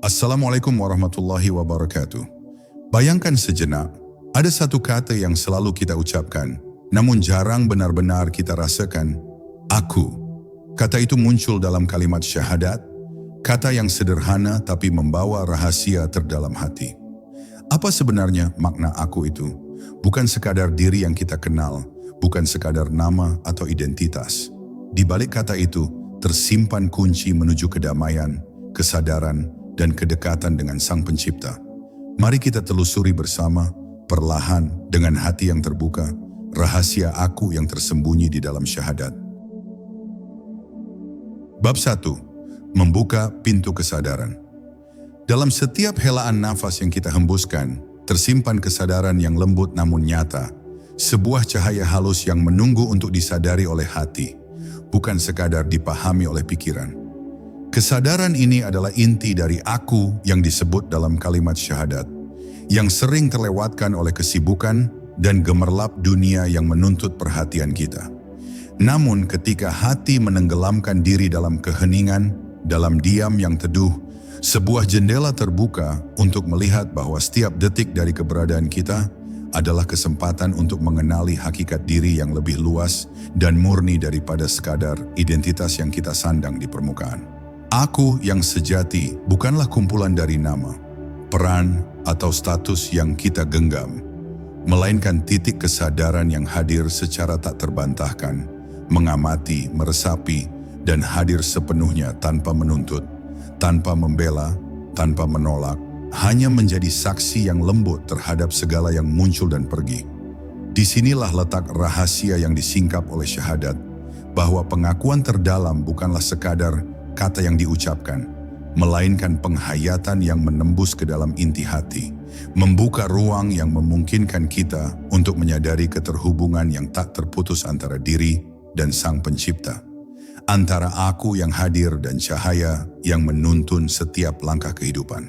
Assalamualaikum warahmatullahi wabarakatuh. Bayangkan sejenak, ada satu kata yang selalu kita ucapkan, namun jarang benar-benar kita rasakan, aku. Kata itu muncul dalam kalimat syahadat, kata yang sederhana tapi membawa rahasia terdalam hati. Apa sebenarnya makna aku itu? Bukan sekadar diri yang kita kenal, bukan sekadar nama atau identitas. Di balik kata itu, tersimpan kunci menuju kedamaian, kesadaran, dan kedekatan dengan Sang Pencipta. Mari kita telusuri bersama, perlahan dengan hati yang terbuka, rahasia aku yang tersembunyi di dalam syahadat. Bab 1. Membuka pintu kesadaran. Dalam setiap helaan nafas yang kita hembuskan, tersimpan kesadaran yang lembut namun nyata, sebuah cahaya halus yang menunggu untuk disadari oleh hati, bukan sekadar dipahami oleh pikiran. Kesadaran ini adalah inti dari aku yang disebut dalam kalimat syahadat, yang sering terlewatkan oleh kesibukan dan gemerlap dunia yang menuntut perhatian kita. Namun ketika hati menenggelamkan diri dalam keheningan, dalam diam yang teduh, sebuah jendela terbuka untuk melihat bahwa setiap detik dari keberadaan kita adalah kesempatan untuk mengenali hakikat diri yang lebih luas dan murni daripada sekadar identitas yang kita sandang di permukaan. Aku yang sejati bukanlah kumpulan dari nama, peran, atau status yang kita genggam, melainkan titik kesadaran yang hadir secara tak terbantahkan, mengamati, meresapi, dan hadir sepenuhnya tanpa menuntut, tanpa membela, tanpa menolak, hanya menjadi saksi yang lembut terhadap segala yang muncul dan pergi. Disinilah letak rahasia yang disingkap oleh syahadat, bahwa pengakuan terdalam bukanlah sekadar kata yang diucapkan, melainkan penghayatan yang menembus ke dalam inti hati, membuka ruang yang memungkinkan kita untuk menyadari keterhubungan yang tak terputus antara diri dan Sang Pencipta, antara aku yang hadir dan cahaya yang menuntun setiap langkah kehidupan.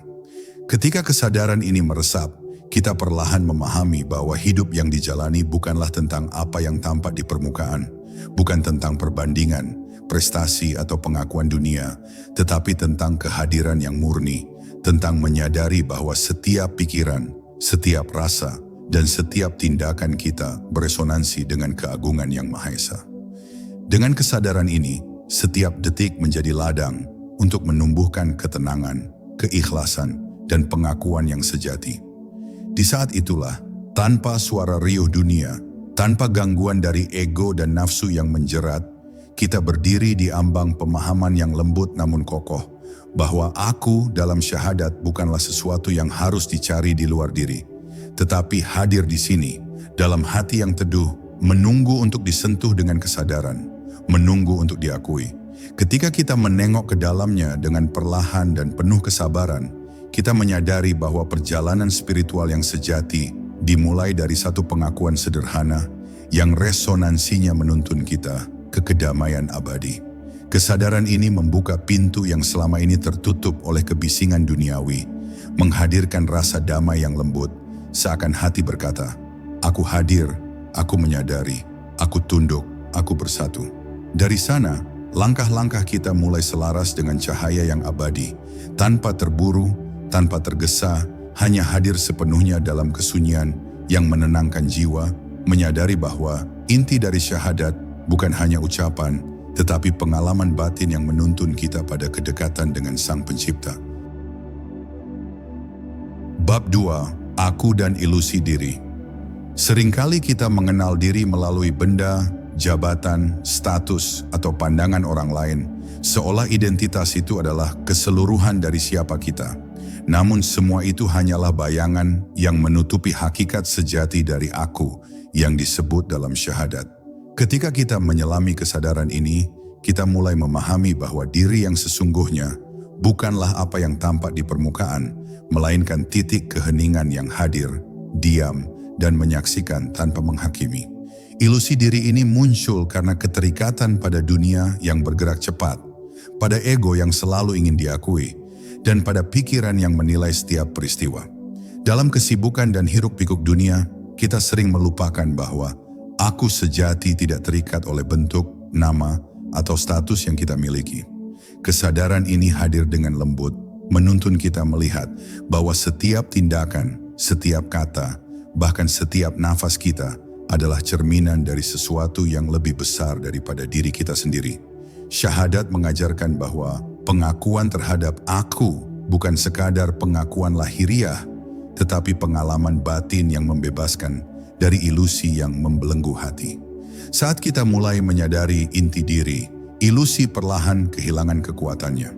Ketika kesadaran ini meresap, kita perlahan memahami bahwa hidup yang dijalani bukanlah tentang apa yang tampak di permukaan, bukan tentang perbandingan, prestasi atau pengakuan dunia, tetapi tentang kehadiran yang murni, tentang menyadari bahwa setiap pikiran, setiap rasa, dan setiap tindakan kita beresonansi dengan keagungan Yang Maha Esa. Dengan kesadaran ini, setiap detik menjadi ladang untuk menumbuhkan ketenangan, keikhlasan, dan pengakuan yang sejati. Di saat itulah, tanpa suara riuh dunia, tanpa gangguan dari ego dan nafsu yang menjerat, kita berdiri di ambang pemahaman yang lembut namun kokoh, bahwa aku dalam syahadat bukanlah sesuatu yang harus dicari di luar diri, tetapi hadir di sini, dalam hati yang teduh, menunggu untuk disentuh dengan kesadaran, menunggu untuk diakui. Ketika kita menengok ke dalamnya dengan perlahan dan penuh kesabaran, kita menyadari bahwa perjalanan spiritual yang sejati dimulai dari satu pengakuan sederhana yang resonansinya menuntun kita ke kedamaian abadi. Kesadaran ini membuka pintu yang selama ini tertutup oleh kebisingan duniawi, menghadirkan rasa damai yang lembut, seakan hati berkata, aku hadir, aku menyadari, aku tunduk, aku bersatu. Dari sana, langkah-langkah kita mulai selaras dengan cahaya yang abadi, tanpa terburu, tanpa tergesa, hanya hadir sepenuhnya dalam kesunyian yang menenangkan jiwa, menyadari bahwa inti dari syahadat bukan hanya ucapan, tetapi pengalaman batin yang menuntun kita pada kedekatan dengan Sang Pencipta. Bab 2. Aku dan ilusi diri. Seringkali kita mengenal diri melalui benda, jabatan, status, atau pandangan orang lain, seolah identitas itu adalah keseluruhan dari siapa kita. Namun semua itu hanyalah bayangan yang menutupi hakikat sejati dari aku yang disebut dalam syahadat. Ketika kita menyelami kesadaran ini, kita mulai memahami bahwa diri yang sesungguhnya bukanlah apa yang tampak di permukaan, melainkan titik keheningan yang hadir, diam, dan menyaksikan tanpa menghakimi. Ilusi diri ini muncul karena keterikatan pada dunia yang bergerak cepat, pada ego yang selalu ingin diakui, dan pada pikiran yang menilai setiap peristiwa. Dalam kesibukan dan hiruk-pikuk dunia, kita sering melupakan bahwa aku sejati tidak terikat oleh bentuk, nama, atau status yang kita miliki. Kesadaran ini hadir dengan lembut, menuntun kita melihat bahwa setiap tindakan, setiap kata, bahkan setiap nafas kita adalah cerminan dari sesuatu yang lebih besar daripada diri kita sendiri. Syahadat mengajarkan bahwa pengakuan terhadap aku bukan sekadar pengakuan lahiriah, tetapi pengalaman batin yang membebaskan dari ilusi yang membelenggu hati. Saat kita mulai menyadari inti diri, ilusi perlahan kehilangan kekuatannya.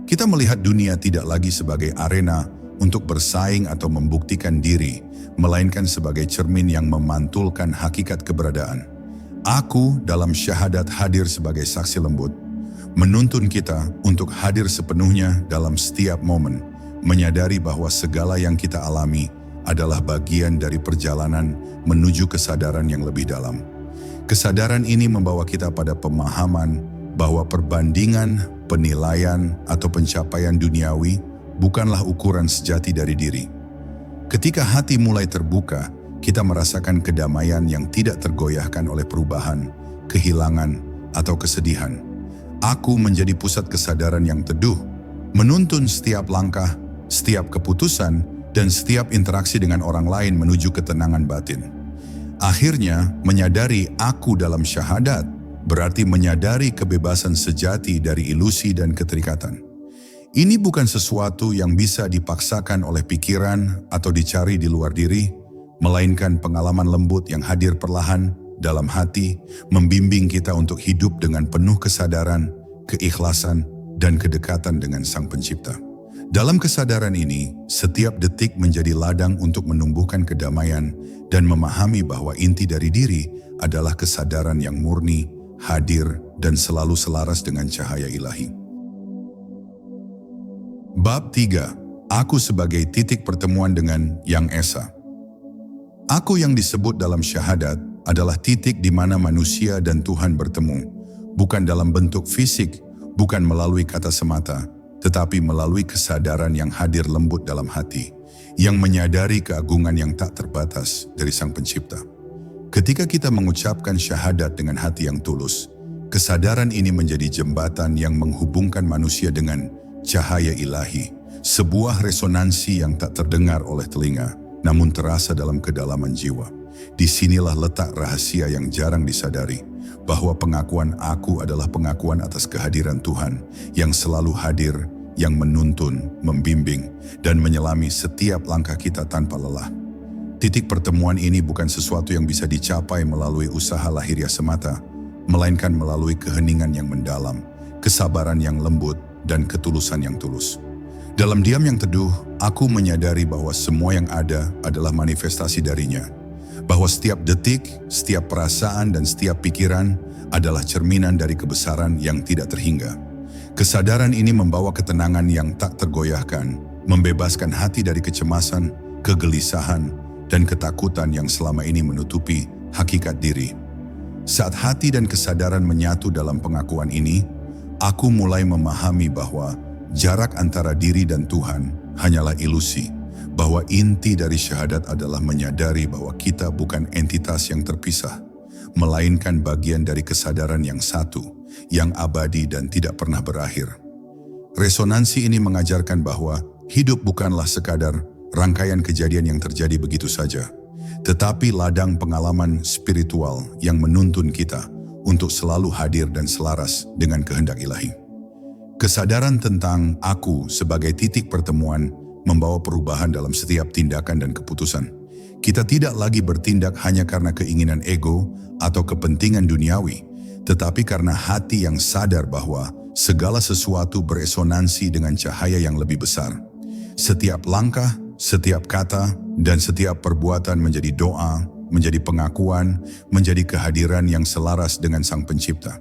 Kita melihat dunia tidak lagi sebagai arena untuk bersaing atau membuktikan diri, melainkan sebagai cermin yang memantulkan hakikat keberadaan. Aku dalam syahadat hadir sebagai saksi lembut, menuntun kita untuk hadir sepenuhnya dalam setiap momen, menyadari bahwa segala yang kita alami adalah bagian dari perjalanan menuju kesadaran yang lebih dalam. Kesadaran ini membawa kita pada pemahaman bahwa perbandingan, penilaian, atau pencapaian duniawi bukanlah ukuran sejati dari diri. Ketika hati mulai terbuka, kita merasakan kedamaian yang tidak tergoyahkan oleh perubahan, kehilangan, atau kesedihan. Aku menjadi pusat kesadaran yang teduh, menuntun setiap langkah, setiap keputusan, dan setiap interaksi dengan orang lain menuju ketenangan batin. Akhirnya, menyadari aku dalam syahadat berarti menyadari kebebasan sejati dari ilusi dan keterikatan. Ini bukan sesuatu yang bisa dipaksakan oleh pikiran atau dicari di luar diri, melainkan pengalaman lembut yang hadir perlahan dalam hati, membimbing kita untuk hidup dengan penuh kesadaran, keikhlasan, dan kedekatan dengan Sang Pencipta. Dalam kesadaran ini, setiap detik menjadi ladang untuk menumbuhkan kedamaian dan memahami bahwa inti dari diri adalah kesadaran yang murni, hadir, dan selalu selaras dengan cahaya ilahi. Bab 3. Aku sebagai titik pertemuan dengan Yang Esa. Aku yang disebut dalam syahadat adalah titik di mana manusia dan Tuhan bertemu, bukan dalam bentuk fisik, bukan melalui kata semata, tetapi melalui kesadaran yang hadir lembut dalam hati, yang menyadari keagungan yang tak terbatas dari Sang Pencipta. Ketika kita mengucapkan syahadat dengan hati yang tulus, kesadaran ini menjadi jembatan yang menghubungkan manusia dengan cahaya ilahi, sebuah resonansi yang tak terdengar oleh telinga, namun terasa dalam kedalaman jiwa. Disinilah letak rahasia yang jarang disadari, bahwa pengakuan aku adalah pengakuan atas kehadiran Tuhan yang selalu hadir, yang menuntun, membimbing, dan menyelami setiap langkah kita tanpa lelah. Titik pertemuan ini bukan sesuatu yang bisa dicapai melalui usaha lahiriah semata, melainkan melalui keheningan yang mendalam, kesabaran yang lembut, dan ketulusan yang tulus. Dalam diam yang teduh, aku menyadari bahwa semua yang ada adalah manifestasi darinya, bahwa setiap detik, setiap perasaan, dan setiap pikiran adalah cerminan dari kebesaran yang tidak terhingga. Kesadaran ini membawa ketenangan yang tak tergoyahkan, membebaskan hati dari kecemasan, kegelisahan, dan ketakutan yang selama ini menutupi hakikat diri. Saat hati dan kesadaran menyatu dalam pengakuan ini, aku mulai memahami bahwa jarak antara diri dan Tuhan hanyalah ilusi, bahwa inti dari syahadat adalah menyadari bahwa kita bukan entitas yang terpisah, melainkan bagian dari kesadaran yang satu, yang abadi dan tidak pernah berakhir. Resonansi ini mengajarkan bahwa hidup bukanlah sekadar rangkaian kejadian yang terjadi begitu saja, tetapi ladang pengalaman spiritual yang menuntun kita untuk selalu hadir dan selaras dengan kehendak ilahi. Kesadaran tentang aku sebagai titik pertemuan membawa perubahan dalam setiap tindakan dan keputusan. Kita tidak lagi bertindak hanya karena keinginan ego atau kepentingan duniawi, tetapi karena hati yang sadar bahwa segala sesuatu beresonansi dengan cahaya yang lebih besar. Setiap langkah, setiap kata, dan setiap perbuatan menjadi doa, menjadi pengakuan, menjadi kehadiran yang selaras dengan Sang Pencipta.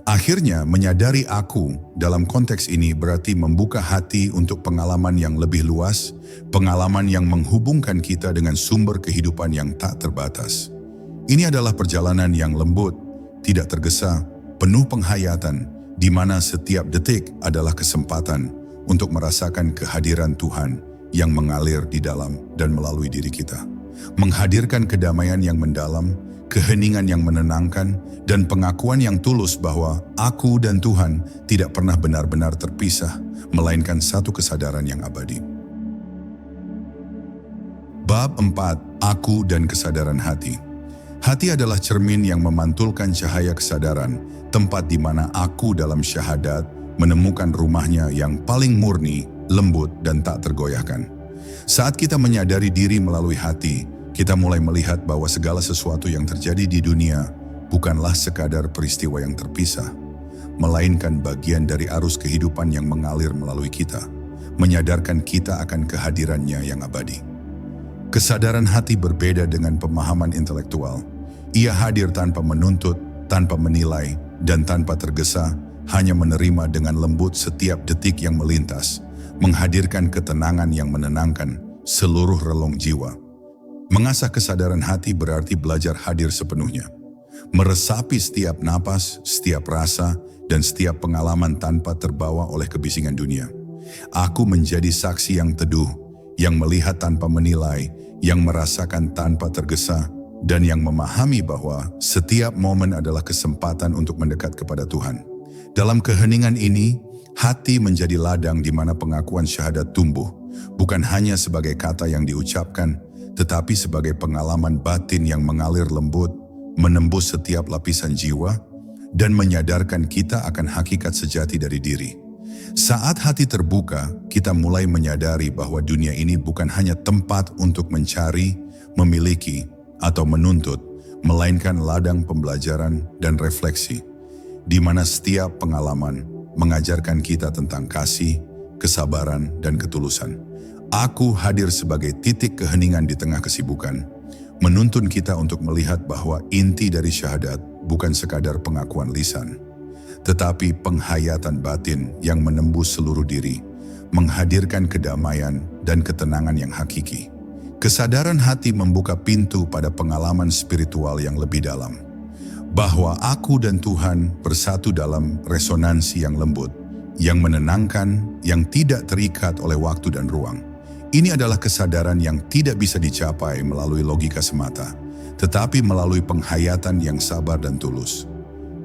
Akhirnya, menyadari aku dalam konteks ini berarti membuka hati untuk pengalaman yang lebih luas, pengalaman yang menghubungkan kita dengan sumber kehidupan yang tak terbatas. Ini adalah perjalanan yang lembut, tidak tergesa, penuh penghayatan, di mana setiap detik adalah kesempatan untuk merasakan kehadiran Tuhan yang mengalir di dalam dan melalui diri kita. menghadirkan kedamaian yang mendalam, keheningan yang menenangkan, dan pengakuan yang tulus bahwa aku dan Tuhan tidak pernah benar-benar terpisah, melainkan satu kesadaran yang abadi. Bab 4. Aku dan kesadaran hati. Hati adalah cermin yang memantulkan cahaya kesadaran, tempat di mana aku dalam syahadat menemukan rumahnya yang paling murni, lembut, dan tak tergoyahkan. Saat kita menyadari diri melalui hati, kita mulai melihat bahwa segala sesuatu yang terjadi di dunia bukanlah sekadar peristiwa yang terpisah, melainkan bagian dari arus kehidupan yang mengalir melalui kita, menyadarkan kita akan kehadirannya yang abadi. Kesadaran hati berbeda dengan pemahaman intelektual. Ia hadir tanpa menuntut, tanpa menilai, dan tanpa tergesa, hanya menerima dengan lembut setiap detik yang melintas, menghadirkan ketenangan yang menenangkan seluruh relung jiwa. Mengasah kesadaran hati berarti belajar hadir sepenuhnya, meresapi setiap napas, setiap rasa, dan setiap pengalaman tanpa terbawa oleh kebisingan dunia. Aku menjadi saksi yang teduh, yang melihat tanpa menilai, yang merasakan tanpa tergesa, dan yang memahami bahwa setiap momen adalah kesempatan untuk mendekat kepada Tuhan. Dalam keheningan ini, hati menjadi ladang di mana pengakuan syahadat tumbuh, bukan hanya sebagai kata yang diucapkan, tetapi sebagai pengalaman batin yang mengalir lembut, menembus setiap lapisan jiwa, dan menyadarkan kita akan hakikat sejati dari diri. Saat hati terbuka, kita mulai menyadari bahwa dunia ini bukan hanya tempat untuk mencari, memiliki, atau menuntut, melainkan ladang pembelajaran dan refleksi, di mana setiap pengalaman mengajarkan kita tentang kasih, kesabaran, dan ketulusan. Aku hadir sebagai titik keheningan di tengah kesibukan, menuntun kita untuk melihat bahwa inti dari syahadat bukan sekadar pengakuan lisan, tetapi penghayatan batin yang menembus seluruh diri, menghadirkan kedamaian dan ketenangan yang hakiki. Kesadaran hati membuka pintu pada pengalaman spiritual yang lebih dalam, bahwa aku dan Tuhan bersatu dalam resonansi yang lembut, yang menenangkan, yang tidak terikat oleh waktu dan ruang. Ini adalah kesadaran yang tidak bisa dicapai melalui logika semata, tetapi melalui penghayatan yang sabar dan tulus,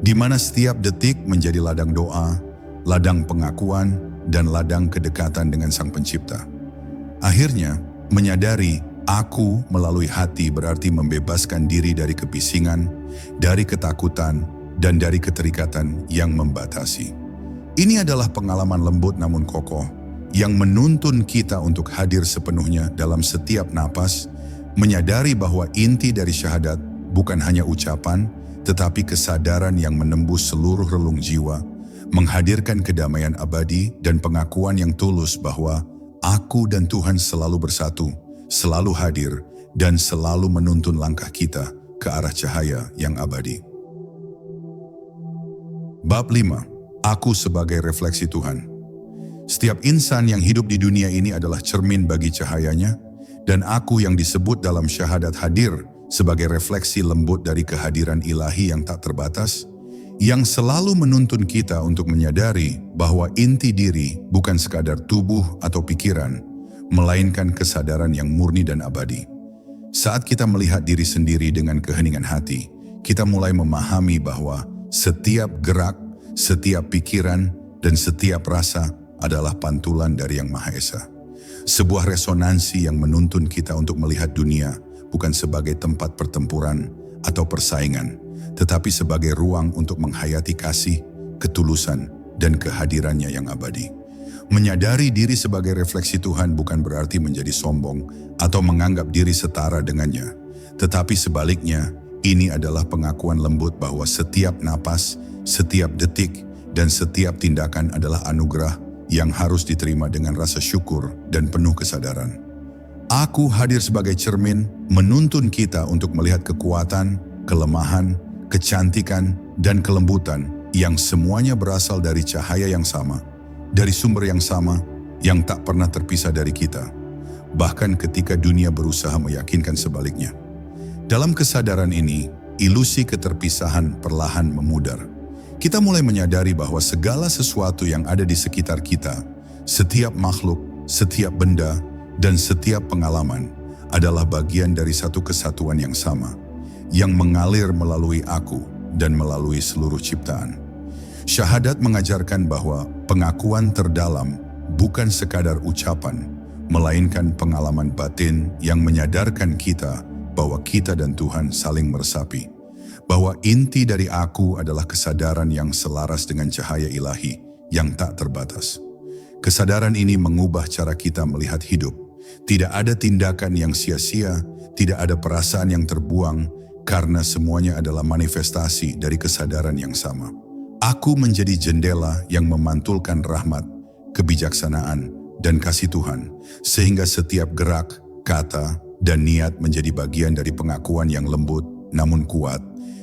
di mana setiap detik menjadi ladang doa, ladang pengakuan, dan ladang kedekatan dengan Sang Pencipta. Akhirnya, menyadari aku melalui hati berarti membebaskan diri dari kebisingan, dari ketakutan, dan dari keterikatan yang membatasi. Ini adalah pengalaman lembut namun kokoh, yang menuntun kita untuk hadir sepenuhnya dalam setiap napas, menyadari bahwa inti dari syahadat bukan hanya ucapan, tetapi kesadaran yang menembus seluruh relung jiwa, menghadirkan kedamaian abadi dan pengakuan yang tulus bahwa aku dan Tuhan selalu bersatu, selalu hadir, dan selalu menuntun langkah kita ke arah cahaya yang abadi. Bab 5. Aku sebagai refleksi Tuhan. Setiap insan yang hidup di dunia ini adalah cermin bagi cahayanya, dan aku yang disebut dalam syahadat hadir sebagai refleksi lembut dari kehadiran ilahi yang tak terbatas, yang selalu menuntun kita untuk menyadari bahwa inti diri bukan sekadar tubuh atau pikiran, melainkan kesadaran yang murni dan abadi. Saat kita melihat diri sendiri dengan keheningan hati, kita mulai memahami bahwa setiap gerak, setiap pikiran, dan setiap rasa adalah pantulan dari Yang Maha Esa. Sebuah resonansi yang menuntun kita untuk melihat dunia bukan sebagai tempat pertempuran atau persaingan, tetapi sebagai ruang untuk menghayati kasih, ketulusan, dan kehadirannya yang abadi. Menyadari diri sebagai refleksi Tuhan bukan berarti menjadi sombong atau menganggap diri setara dengannya, tetapi sebaliknya, ini adalah pengakuan lembut bahwa setiap napas, setiap detik, dan setiap tindakan adalah anugerah yang harus diterima dengan rasa syukur dan penuh kesadaran. Aku hadir sebagai cermin, menuntun kita untuk melihat kekuatan, kelemahan, kecantikan, dan kelembutan yang semuanya berasal dari cahaya yang sama, dari sumber yang sama, yang tak pernah terpisah dari kita, bahkan ketika dunia berusaha meyakinkan sebaliknya. Dalam kesadaran ini, ilusi keterpisahan perlahan memudar. Kita mulai menyadari bahwa segala sesuatu yang ada di sekitar kita, setiap makhluk, setiap benda, dan setiap pengalaman adalah bagian dari satu kesatuan yang sama, yang mengalir melalui aku dan melalui seluruh ciptaan. Syahadat mengajarkan bahwa pengakuan terdalam bukan sekadar ucapan, melainkan pengalaman batin yang menyadarkan kita bahwa kita dan Tuhan saling meresapi. Bahwa inti dari aku adalah kesadaran yang selaras dengan cahaya ilahi yang tak terbatas. Kesadaran ini mengubah cara kita melihat hidup. Tidak ada tindakan yang sia-sia, tidak ada perasaan yang terbuang, karena semuanya adalah manifestasi dari kesadaran yang sama. Aku menjadi jendela yang memantulkan rahmat, kebijaksanaan, dan kasih Tuhan, sehingga setiap gerak, kata, dan niat menjadi bagian dari pengakuan yang lembut namun kuat,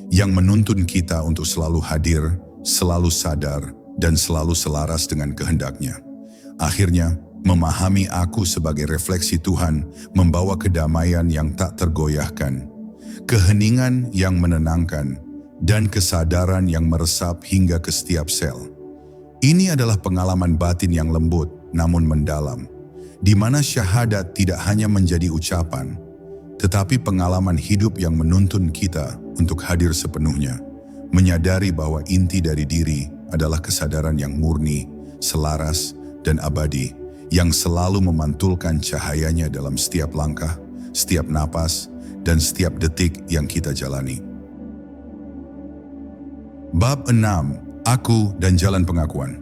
yang menuntun kita untuk selalu hadir, selalu sadar, dan selalu selaras dengan kehendak-Nya. Akhirnya, memahami aku sebagai refleksi Tuhan membawa kedamaian yang tak tergoyahkan, keheningan yang menenangkan, dan kesadaran yang meresap hingga ke setiap sel. Ini adalah pengalaman batin yang lembut namun mendalam, di mana syahadat tidak hanya menjadi ucapan, tetapi pengalaman hidup yang menuntun kita untuk hadir sepenuhnya, menyadari bahwa inti dari diri adalah kesadaran yang murni, selaras, dan abadi, yang selalu memantulkan cahayanya dalam setiap langkah, setiap napas, dan setiap detik yang kita jalani. Bab 6. Aku dan Jalan Pengakuan.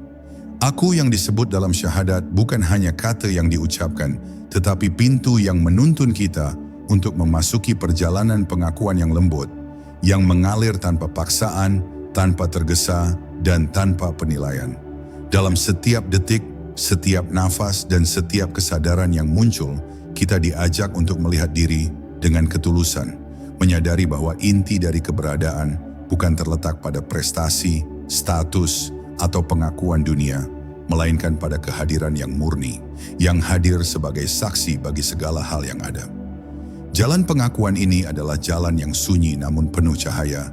Aku yang disebut dalam syahadat bukan hanya kata yang diucapkan, tetapi pintu yang menuntun kita untuk memasuki perjalanan pengakuan yang lembut, yang mengalir tanpa paksaan, tanpa tergesa, dan tanpa penilaian. Dalam setiap detik, setiap nafas, dan setiap kesadaran yang muncul, kita diajak untuk melihat diri dengan ketulusan, menyadari bahwa inti dari keberadaan bukan terletak pada prestasi, status, atau pengakuan dunia, melainkan pada kehadiran yang murni, yang hadir sebagai saksi bagi segala hal yang ada. Jalan pengakuan ini adalah jalan yang sunyi namun penuh cahaya,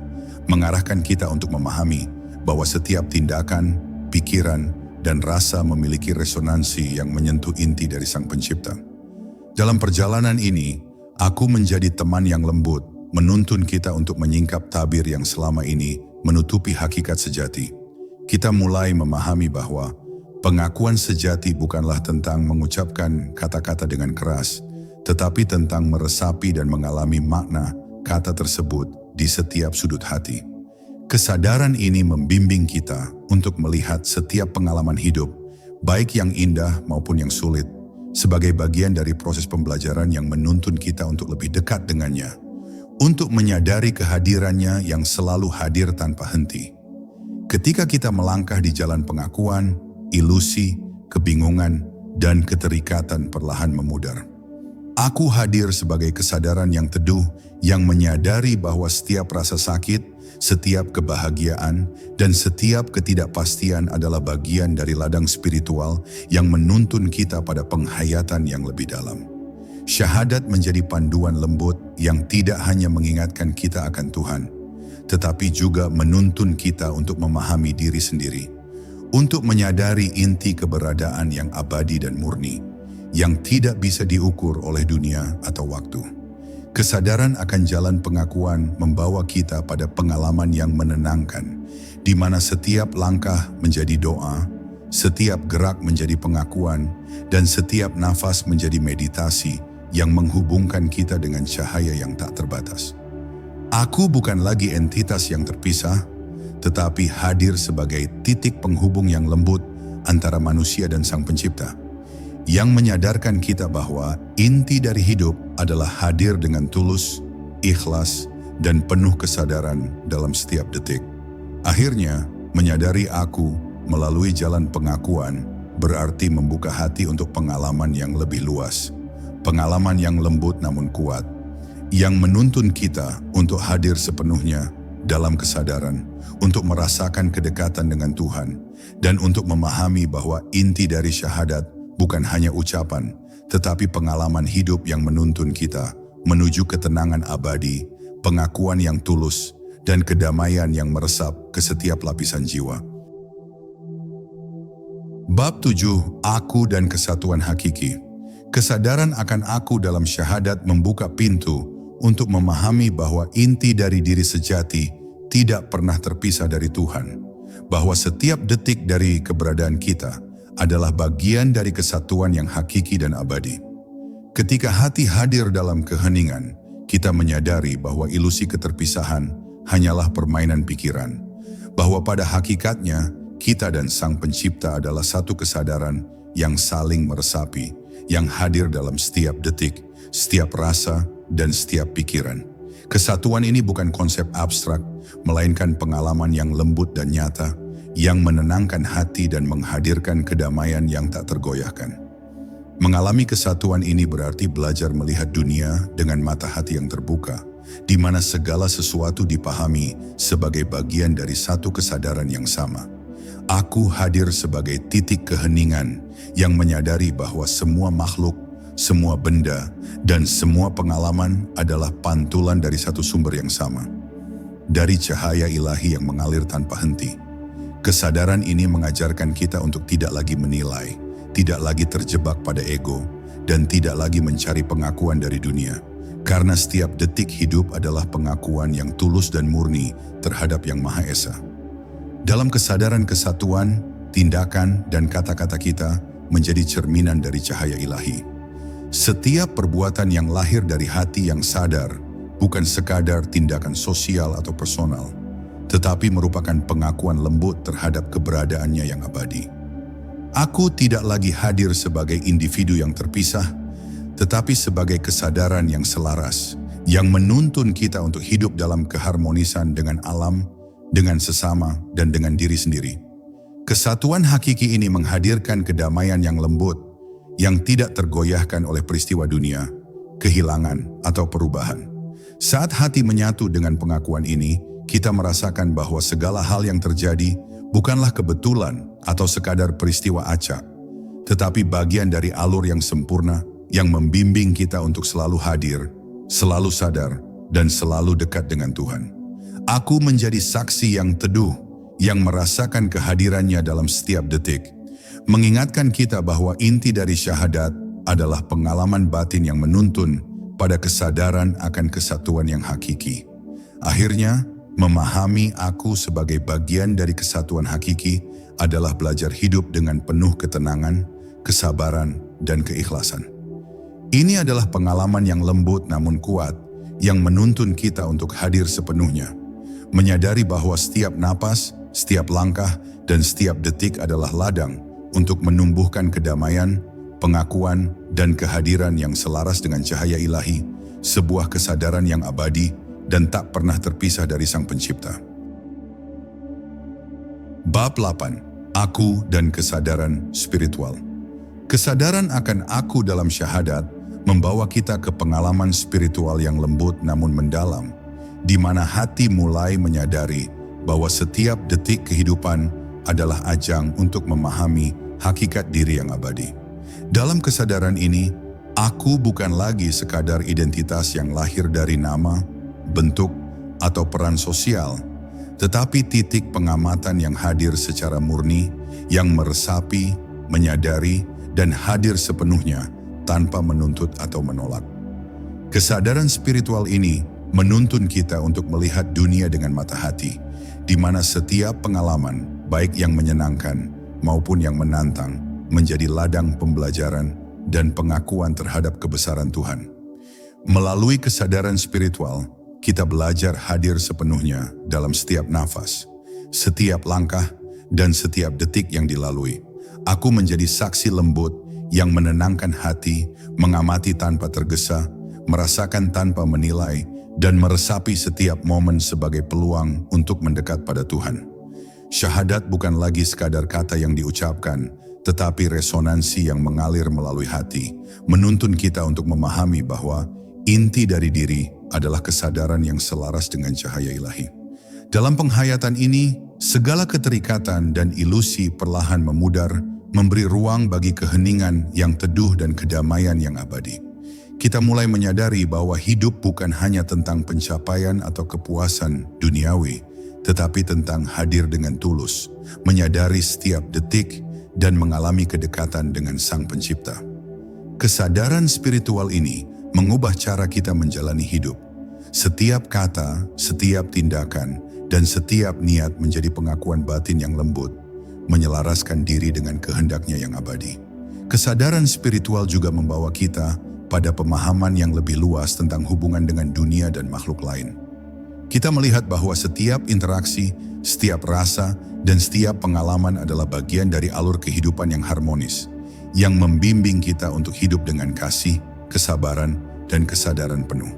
mengarahkan kita untuk memahami bahwa setiap tindakan, pikiran, dan rasa memiliki resonansi yang menyentuh inti dari Sang Pencipta. Dalam perjalanan ini, aku menjadi teman yang lembut, menuntun kita untuk menyingkap tabir yang selama ini menutupi hakikat sejati. Kita mulai memahami bahwa pengakuan sejati bukanlah tentang mengucapkan kata-kata dengan keras, tetapi tentang meresapi dan mengalami makna kata tersebut di setiap sudut hati. Kesadaran ini membimbing kita untuk melihat setiap pengalaman hidup, baik yang indah maupun yang sulit, sebagai bagian dari proses pembelajaran yang menuntun kita untuk lebih dekat dengannya, untuk menyadari kehadirannya yang selalu hadir tanpa henti. Ketika kita melangkah di jalan pengakuan, ilusi, kebingungan, dan keterikatan perlahan memudar. Aku hadir sebagai kesadaran yang teduh, yang menyadari bahwa setiap rasa sakit, setiap kebahagiaan, dan setiap ketidakpastian adalah bagian dari ladang spiritual yang menuntun kita pada penghayatan yang lebih dalam. Syahadat menjadi panduan lembut yang tidak hanya mengingatkan kita akan Tuhan, tetapi juga menuntun kita untuk memahami diri sendiri, untuk menyadari inti keberadaan yang abadi dan murni, yang tidak bisa diukur oleh dunia atau waktu. Kesadaran akan jalan pengakuan membawa kita pada pengalaman yang menenangkan, di mana setiap langkah menjadi doa, setiap gerak menjadi pengakuan, dan setiap nafas menjadi meditasi yang menghubungkan kita dengan cahaya yang tak terbatas. Aku bukan lagi entitas yang terpisah, tetapi hadir sebagai titik penghubung yang lembut antara manusia dan Sang Pencipta, yang menyadarkan kita bahwa inti dari hidup adalah hadir dengan tulus, ikhlas, dan penuh kesadaran dalam setiap detik. Akhirnya, menyadari aku melalui jalan pengakuan berarti membuka hati untuk pengalaman yang lebih luas, pengalaman yang lembut namun kuat, yang menuntun kita untuk hadir sepenuhnya dalam kesadaran, untuk merasakan kedekatan dengan Tuhan, dan untuk memahami bahwa inti dari syahadat bukan hanya ucapan, tetapi pengalaman hidup yang menuntun kita menuju ketenangan abadi, pengakuan yang tulus, dan kedamaian yang meresap ke setiap lapisan jiwa. Bab 7. Aku dan Kesatuan Hakiki. Kesadaran akan aku dalam syahadat membuka pintu untuk memahami bahwa inti dari diri sejati tidak pernah terpisah dari Tuhan, bahwa setiap detik dari keberadaan kita adalah bagian dari kesatuan yang hakiki dan abadi. Ketika hati hadir dalam keheningan, kita menyadari bahwa ilusi keterpisahan hanyalah permainan pikiran, bahwa pada hakikatnya kita dan Sang Pencipta adalah satu kesadaran yang saling meresapi, yang hadir dalam setiap detik, setiap rasa, dan setiap pikiran. Kesatuan ini bukan konsep abstrak, melainkan pengalaman yang lembut dan nyata, yang menenangkan hati dan menghadirkan kedamaian yang tak tergoyahkan. Mengalami kesatuan ini berarti belajar melihat dunia dengan mata hati yang terbuka, di mana segala sesuatu dipahami sebagai bagian dari satu kesadaran yang sama. Aku hadir sebagai titik keheningan yang menyadari bahwa semua makhluk, semua benda, dan semua pengalaman adalah pantulan dari satu sumber yang sama, dari cahaya ilahi yang mengalir tanpa henti. Kesadaran ini mengajarkan kita untuk tidak lagi menilai, tidak lagi terjebak pada ego, dan tidak lagi mencari pengakuan dari dunia. Karena setiap detik hidup adalah pengakuan yang tulus dan murni terhadap Yang Maha Esa. Dalam kesadaran kesatuan, tindakan dan kata-kata kita menjadi cerminan dari cahaya ilahi. Setiap perbuatan yang lahir dari hati yang sadar bukan sekadar tindakan sosial atau personal, tetapi merupakan pengakuan lembut terhadap keberadaannya yang abadi. Aku tidak lagi hadir sebagai individu yang terpisah, tetapi sebagai kesadaran yang selaras, yang menuntun kita untuk hidup dalam keharmonisan dengan alam, dengan sesama, dan dengan diri sendiri. Kesatuan hakiki ini menghadirkan kedamaian yang lembut, yang tidak tergoyahkan oleh peristiwa dunia, kehilangan, atau perubahan. Saat hati menyatu dengan pengakuan ini, kita merasakan bahwa segala hal yang terjadi bukanlah kebetulan atau sekadar peristiwa acak, tetapi bagian dari alur yang sempurna yang membimbing kita untuk selalu hadir, selalu sadar, dan selalu dekat dengan Tuhan. Aku menjadi saksi yang teduh, yang merasakan kehadirannya dalam setiap detik, mengingatkan kita bahwa inti dari syahadat adalah pengalaman batin yang menuntun pada kesadaran akan kesatuan yang hakiki. Akhirnya, memahami aku sebagai bagian dari kesatuan hakiki adalah belajar hidup dengan penuh ketenangan, kesabaran, dan keikhlasan. Ini adalah pengalaman yang lembut namun kuat, yang menuntun kita untuk hadir sepenuhnya, menyadari bahwa setiap napas, setiap langkah, dan setiap detik adalah ladang untuk menumbuhkan kedamaian, pengakuan, dan kehadiran yang selaras dengan cahaya ilahi, sebuah kesadaran yang abadi dan tak pernah terpisah dari Sang Pencipta. Bab 8. Aku dan Kesadaran Spiritual. Kesadaran akan aku dalam syahadat membawa kita ke pengalaman spiritual yang lembut namun mendalam, di mana hati mulai menyadari bahwa setiap detik kehidupan adalah ajang untuk memahami hakikat diri yang abadi. Dalam kesadaran ini, aku bukan lagi sekadar identitas yang lahir dari nama, bentuk, atau peran sosial, tetapi titik pengamatan yang hadir secara murni, yang meresapi, menyadari, dan hadir sepenuhnya tanpa menuntut atau menolak. Kesadaran spiritual ini menuntun kita untuk melihat dunia dengan mata hati, di mana setiap pengalaman, baik yang menyenangkan maupun yang menantang, menjadi ladang pembelajaran dan pengakuan terhadap kebesaran Tuhan. Melalui kesadaran spiritual, kita belajar hadir sepenuhnya dalam setiap nafas, setiap langkah, dan setiap detik yang dilalui. Aku menjadi saksi lembut yang menenangkan hati, mengamati tanpa tergesa, merasakan tanpa menilai, dan meresapi setiap momen sebagai peluang untuk mendekat pada Tuhan. Syahadat bukan lagi sekadar kata yang diucapkan, tetapi resonansi yang mengalir melalui hati, menuntun kita untuk memahami bahwa inti dari diri adalah kesadaran yang selaras dengan cahaya ilahi. Dalam penghayatan ini, segala keterikatan dan ilusi perlahan memudar, memberi ruang bagi keheningan yang teduh dan kedamaian yang abadi. Kita mulai menyadari bahwa hidup bukan hanya tentang pencapaian atau kepuasan duniawi, tetapi tentang hadir dengan tulus, menyadari setiap detik, dan mengalami kedekatan dengan Sang Pencipta. Kesadaran spiritual ini mengubah cara kita menjalani hidup. Setiap kata, setiap tindakan, dan setiap niat menjadi pengakuan batin yang lembut, menyelaraskan diri dengan kehendaknya yang abadi. Kesadaran spiritual juga membawa kita pada pemahaman yang lebih luas tentang hubungan dengan dunia dan makhluk lain. Kita melihat bahwa setiap interaksi, setiap rasa, dan setiap pengalaman adalah bagian dari alur kehidupan yang harmonis, yang membimbing kita untuk hidup dengan kasih, kesabaran, dan kesadaran penuh.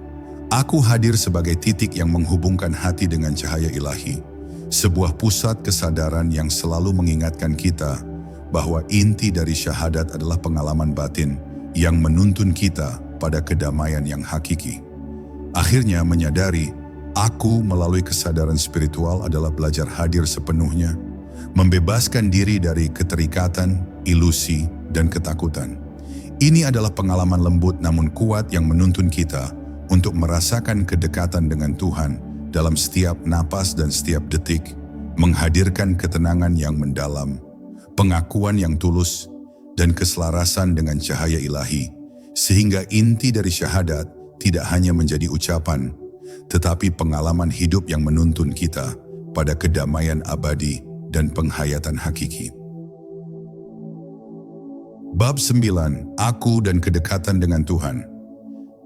Aku hadir sebagai titik yang menghubungkan hati dengan cahaya ilahi, sebuah pusat kesadaran yang selalu mengingatkan kita bahwa inti dari syahadat adalah pengalaman batin yang menuntun kita pada kedamaian yang hakiki. Akhirnya menyadari, aku melalui kesadaran spiritual adalah belajar hadir sepenuhnya, membebaskan diri dari keterikatan, ilusi, dan ketakutan. Ini adalah pengalaman lembut namun kuat yang menuntun kita untuk merasakan kedekatan dengan Tuhan dalam setiap napas dan setiap detik, menghadirkan ketenangan yang mendalam, pengakuan yang tulus, dan keselarasan dengan cahaya ilahi, sehingga inti dari syahadat tidak hanya menjadi ucapan, tetapi pengalaman hidup yang menuntun kita pada kedamaian abadi dan penghayatan hakiki. Bab 9. Aku dan kedekatan dengan Tuhan.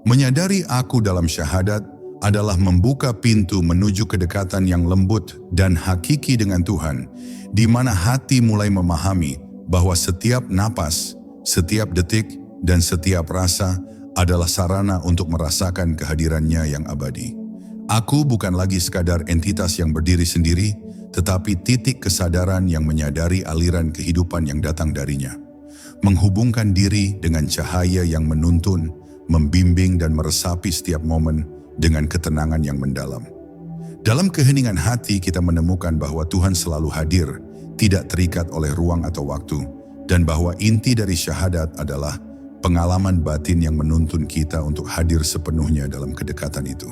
Menyadari aku dalam syahadat adalah membuka pintu menuju kedekatan yang lembut dan hakiki dengan Tuhan, di mana hati mulai memahami bahwa setiap napas, setiap detik, dan setiap rasa adalah sarana untuk merasakan kehadirannya yang abadi. Aku bukan lagi sekadar entitas yang berdiri sendiri, tetapi titik kesadaran yang menyadari aliran kehidupan yang datang darinya, menghubungkan diri dengan cahaya yang menuntun, membimbing dan meresapi setiap momen dengan ketenangan yang mendalam. Dalam keheningan hati kita menemukan bahwa Tuhan selalu hadir, tidak terikat oleh ruang atau waktu, dan bahwa inti dari syahadat adalah pengalaman batin yang menuntun kita untuk hadir sepenuhnya dalam kedekatan itu.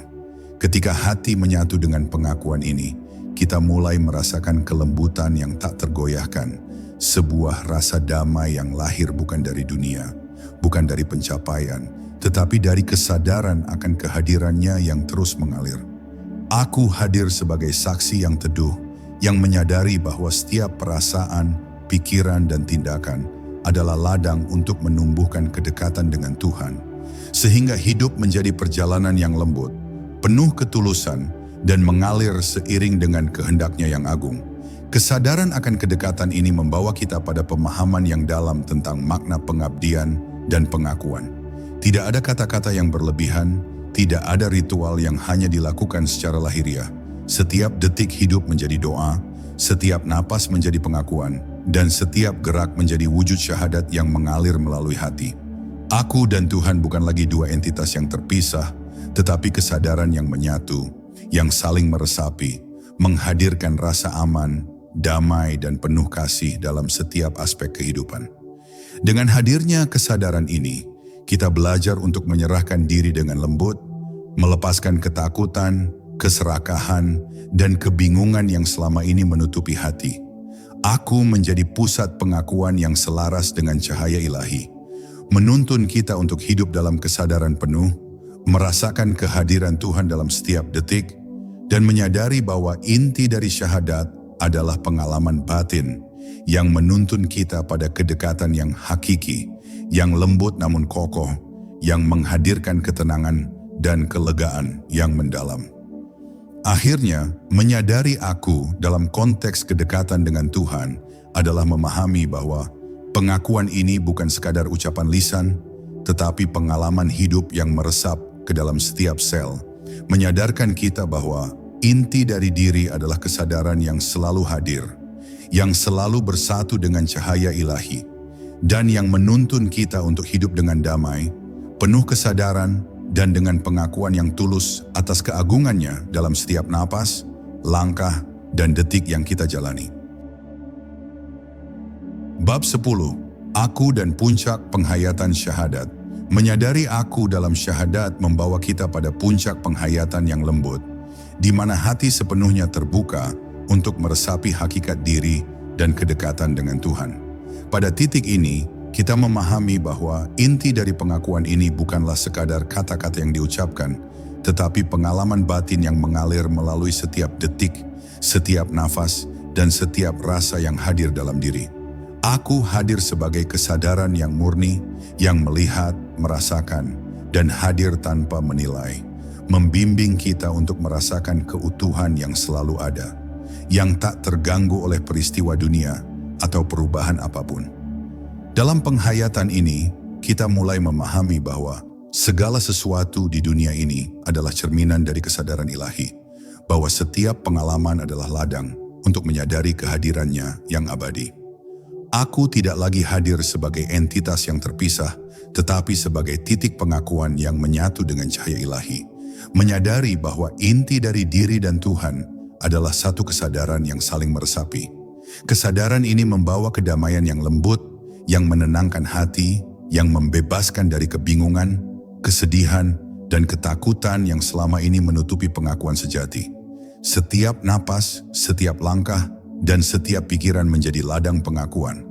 Ketika hati menyatu dengan pengakuan ini, kita mulai merasakan kelembutan yang tak tergoyahkan, sebuah rasa damai yang lahir bukan dari dunia, bukan dari pencapaian, tetapi dari kesadaran akan kehadirannya yang terus mengalir. Aku hadir sebagai saksi yang teduh, yang menyadari bahwa setiap perasaan, pikiran, dan tindakan adalah ladang untuk menumbuhkan kedekatan dengan Tuhan, sehingga hidup menjadi perjalanan yang lembut, penuh ketulusan, dan mengalir seiring dengan kehendaknya yang agung. Kesadaran akan kedekatan ini membawa kita pada pemahaman yang dalam tentang makna pengabdian dan pengakuan. Tidak ada kata-kata yang berlebihan, tidak ada ritual yang hanya dilakukan secara lahiriah. Setiap detik hidup menjadi doa, setiap napas menjadi pengakuan, dan setiap gerak menjadi wujud syahadat yang mengalir melalui hati. Aku dan Tuhan bukan lagi dua entitas yang terpisah, tetapi kesadaran yang menyatu, yang saling meresapi, menghadirkan rasa aman, damai, dan penuh kasih dalam setiap aspek kehidupan. Dengan hadirnya kesadaran ini, kita belajar untuk menyerahkan diri dengan lembut, melepaskan ketakutan, keserakahan, dan kebingungan yang selama ini menutupi hati. Aku menjadi pusat pengakuan yang selaras dengan cahaya ilahi, menuntun kita untuk hidup dalam kesadaran penuh, merasakan kehadiran Tuhan dalam setiap detik, dan menyadari bahwa inti dari syahadat adalah pengalaman batin yang menuntun kita pada kedekatan yang hakiki, yang lembut namun kokoh, yang menghadirkan ketenangan dan kelegaan yang mendalam. Akhirnya, menyadari aku dalam konteks kedekatan dengan Tuhan adalah memahami bahwa pengakuan ini bukan sekadar ucapan lisan, tetapi pengalaman hidup yang meresap ke dalam setiap sel, menyadarkan kita bahwa inti dari diri adalah kesadaran yang selalu hadir, yang selalu bersatu dengan cahaya ilahi, dan yang menuntun kita untuk hidup dengan damai, penuh kesadaran, dan dengan pengakuan yang tulus atas keagungannya dalam setiap napas, langkah, dan detik yang kita jalani. Bab 10. Aku dan puncak penghayatan syahadat. Menyadari aku dalam syahadat membawa kita pada puncak penghayatan yang lembut, di mana hati sepenuhnya terbuka untuk meresapi hakikat diri dan kedekatan dengan Tuhan. Pada titik ini, kita memahami bahwa inti dari pengakuan ini bukanlah sekadar kata-kata yang diucapkan, tetapi pengalaman batin yang mengalir melalui setiap detik, setiap nafas, dan setiap rasa yang hadir dalam diri. Aku hadir sebagai kesadaran yang murni, yang melihat, merasakan, dan hadir tanpa menilai, membimbing kita untuk merasakan keutuhan yang selalu ada, yang tak terganggu oleh peristiwa dunia atau perubahan apapun. Dalam penghayatan ini, kita mulai memahami bahwa segala sesuatu di dunia ini adalah cerminan dari kesadaran ilahi, bahwa setiap pengalaman adalah ladang untuk menyadari kehadirannya yang abadi. Aku tidak lagi hadir sebagai entitas yang terpisah, tetapi sebagai titik pengakuan yang menyatu dengan cahaya ilahi, menyadari bahwa inti dari diri dan Tuhan adalah satu kesadaran yang saling meresapi. Kesadaran ini membawa kedamaian yang lembut, yang menenangkan hati, yang membebaskan dari kebingungan, kesedihan, dan ketakutan yang selama ini menutupi pengakuan sejati. Setiap napas, setiap langkah, dan setiap pikiran menjadi ladang pengakuan.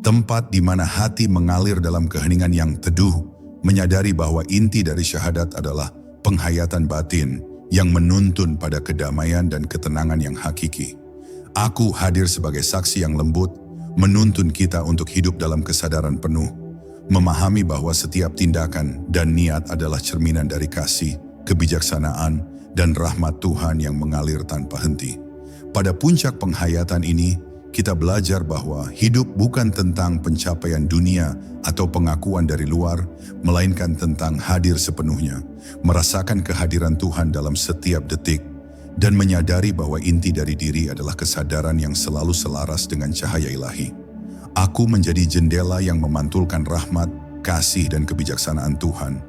Tempat di mana hati mengalir dalam keheningan yang teduh, menyadari bahwa inti dari syahadat adalah penghayatan batin yang menuntun pada kedamaian dan ketenangan yang hakiki. Aku hadir sebagai saksi yang lembut, menuntun kita untuk hidup dalam kesadaran penuh, memahami bahwa setiap tindakan dan niat adalah cerminan dari kasih, kebijaksanaan, dan rahmat Tuhan yang mengalir tanpa henti. Pada puncak penghayatan ini, kita belajar bahwa hidup bukan tentang pencapaian dunia atau pengakuan dari luar, melainkan tentang hadir sepenuhnya, merasakan kehadiran Tuhan dalam setiap detik, dan menyadari bahwa inti dari diri adalah kesadaran yang selalu selaras dengan cahaya ilahi. Aku menjadi jendela yang memantulkan rahmat, kasih, dan kebijaksanaan Tuhan,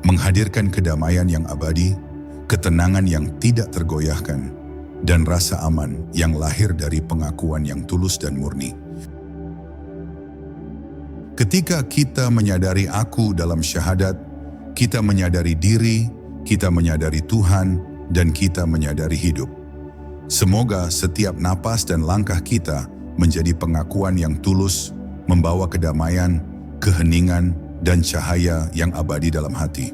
menghadirkan kedamaian yang abadi, ketenangan yang tidak tergoyahkan, dan rasa aman yang lahir dari pengakuan yang tulus dan murni. Ketika kita menyadari aku dalam syahadat, kita menyadari diri, kita menyadari Tuhan, dan kita menyadari hidup. Semoga setiap napas dan langkah kita menjadi pengakuan yang tulus, membawa kedamaian, keheningan, dan cahaya yang abadi dalam hati.